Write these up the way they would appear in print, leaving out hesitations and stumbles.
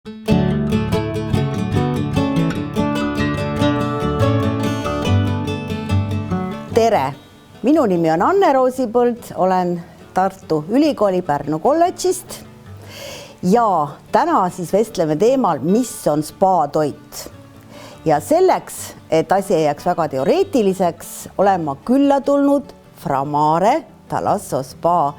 Tere! Minu nimi on Anne Roosipõld, olen Tartu Ülikooli Pärnu kolledžist ja täna siis vestleme teemal, mis on spaatoit. Ja selleks, et asi ei jääks väga teoreetiliseks, olen ma külla tulnud Fra Mare Thalasso spa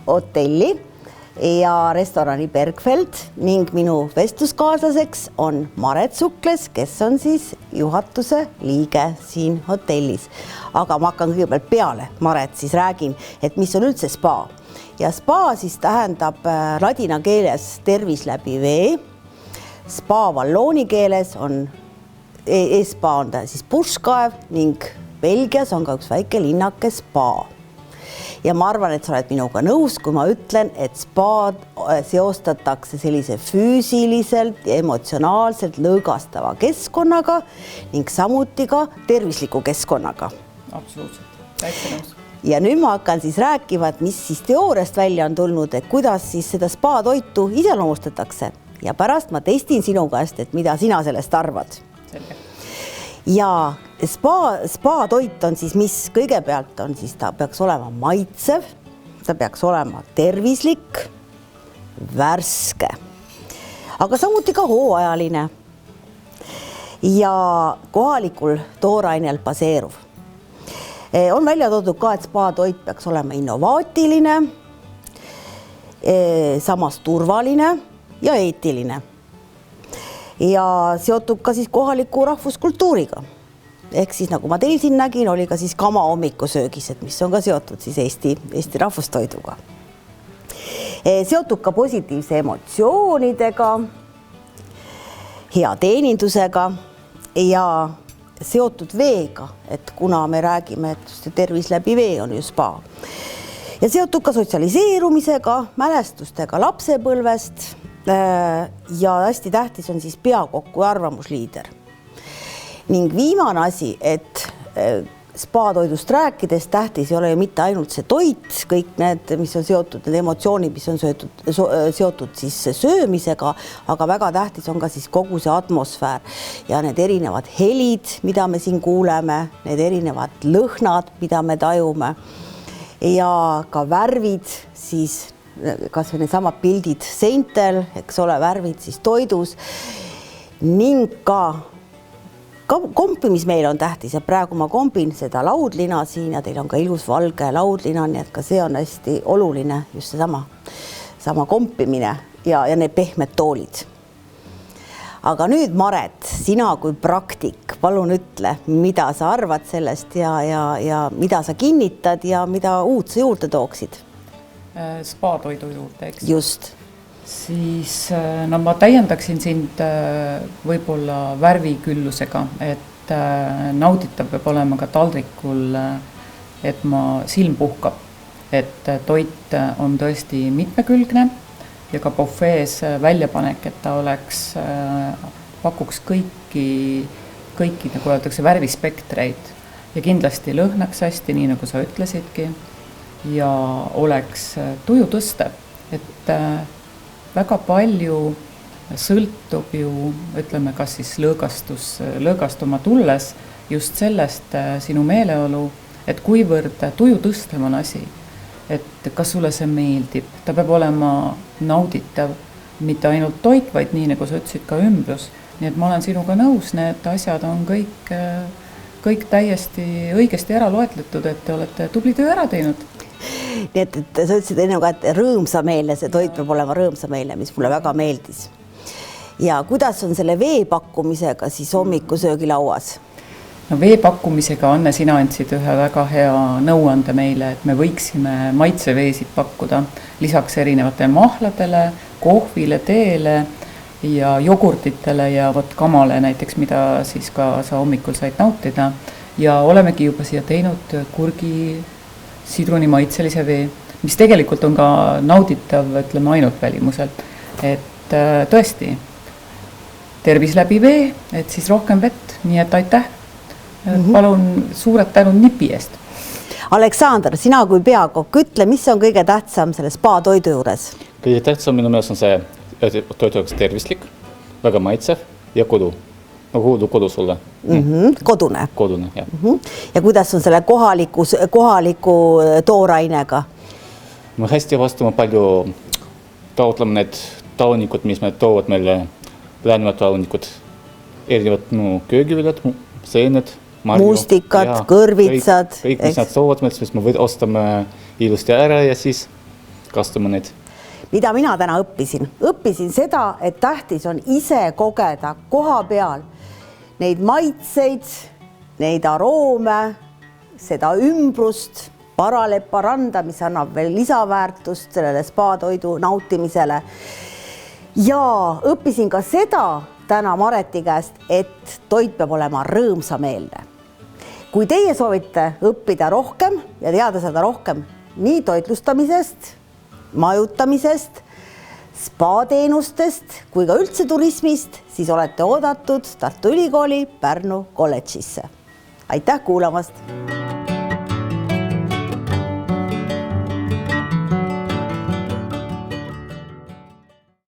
hotelli ja restorani Bergfeld ning minu vestluskaaslaseks on Maret Sukles, kes on siis juhatuse liige siin hotellis. Aga ma hakkan kõigepealt peale, Maret, siis räägin, et mis on üldse spa. Ja spa siis tähendab ladina keeles tervis läbi vee. Spa vallooni keeles on, spa on ta siis Puškaev ning Belgias on ka üks väike linnake spa. Ja ma arvan, et sa oled minuga nõus, kui ma ütlen, et spaad seostatakse sellise füüsiliselt ja emotsionaalselt lõõgastava keskkonnaga ning samuti ka tervisliku keskkonnaga. Absoluutselt, täitsa nõus. Ja nüüd ma hakkan siis rääkima, et mis siis teooriast välja on tulnud, et kuidas siis seda spaatoitu iseloomustatakse. Ja pärast ma testin sinu käest, et mida sina sellest arvad. Selge. Ja spaatoit on siis, mis kõigepealt on, siis ta peaks olema maitsev, ta peaks olema tervislik, värske, aga samuti ka hooajaline ja kohalikul toorainel baseeruv. On välja toodud ka, et spaatoit peaks olema innovaatiline, samas turvaline ja eetiline. Ja seotub ka siis kohaliku rahvuskultuuriga. Ehk siis nagu ma teil siin nägin, oli ka siis kama hommikusöögis, et mis on ka seotud siis Eesti rahvustoiduga. Seotub ka positiivse emotsioonidega, hea teenindusega ja seotud veega, et kuna me räägime, et tervis läbi vee on ju spa. Ja seotud ka sotsialiseerumisega, mälestustega lapsepõlvest ja hästi tähtis on siis peakokku ja arvamusliider. Ning viimane asi, et spaatoidust rääkides tähtis ei ole ju mitte ainult see toit, kõik need, mis on seotud, need emotsioonid, mis on seotud siis söömisega, aga väga tähtis on ka siis kogu see atmosfäär ja need erinevad helid, mida me siin kuuleme, need erinevad lõhnad, mida me tajume ja ka värvid, siis kas või need samad pildid seintel, eks ole, värvid siis toidus ning ka kompimis meil on tähtis ja praegu ma kombin seda laudlina siin ja teil on ka ilus valge laudlina, nii et ka see on hästi oluline, just see sama kompimine ja need pehmed toolid. Aga nüüd, Maret, sina kui praktik, palun ütle, mida sa arvad sellest ja mida sa kinnitad ja mida uut sa juurde tooksid? Spaatoidu juurde, eks? Just. Siis no ma täiendaksin sind võib-olla värviküllusega, et nauditav peab olema ka taldrikul, et ma silm puhkab, et toit on tõesti mitmekülgne ja ka bufees väljapanek, et ta pakuks kõiki nagu öeldakse värvispektreid ja kindlasti lõhnaks hästi, nii nagu sa ütlesidki ja oleks tuju tõstev, et väga palju sõltub ju, ütleme, kas siis lõõgastuma tulles just sellest sinu meeleolu, et kuivõrd tuju tõstev on asi, et kas sulle see meeldib, ta peab olema nauditav, mitte ainult toit, vaid nii, nagu sa ütlesid, ka ümbrus. Nii et ma olen sinuga nõus, need asjad on kõik täiesti õigesti ära loetletud, et te olete tubli töö ära teinud. Nii et sa ütlesid enne ka, et rõõmsameelne, see toit peab olema rõõmsameelne, mis mulle väga meeldis. Ja kuidas on selle vee pakkumisega siis hommikusöögilauas? No vee pakkumisega, Anne, sina andsid ühe väga hea nõuande meile, et me võiksime maitseveesid pakkuda lisaks erinevatele mahladele, kohvile, teele ja jogurtitele ja kamale näiteks, mida siis ka sa hommikul said nautida. Ja olemegi juba siia teinud kurgi sidruni maitselise vee, mis tegelikult on ka nauditav, ütleme, ainult välimuselt. Et tõesti, tervis läbi vee, et siis rohkem vett, nii et aitäh. Palun suured tänud nipi eest. Aleksandr, sina kui peakokk, ütle, mis on kõige tähtsam selle spa toidu juures? Kõige tähtsam minu meelest on see toit oleks tervislik, väga maitsev ja kodu. Nagu kodus olla. Kodune. Kodune, jah. Ja kuidas on selle kohaliku toorainega? Me hästi vastame palju taotleme need talunikud, mis me toovad meile Läänemaa talunikud. Erinevad köögiviljad, seened, marju. Muustikad, kõrvitsad. Kõik, mis nad toovad meil, siis me ostame ilusti ära ja siis kastame need. Mida mina täna õppisin? Õppisin seda, et tähtis on ise kogeda koha peal neid maitseid, neid aroome, seda ümbrust, paranda, mis annab veel lisaväärtust sellele spaatoidu nautimisele. Ja õppisin ka seda täna Mareti käest, et toit peab olema rõõmsameelne. Kui teie soovite õppida rohkem ja teada saada rohkem nii toitlustamisest, majutamisest, spaateenustest kui ka üldse turismist, siis olete oodatud Tartu Ülikooli Pärnu kolledžisse. Aitäh kuulamast!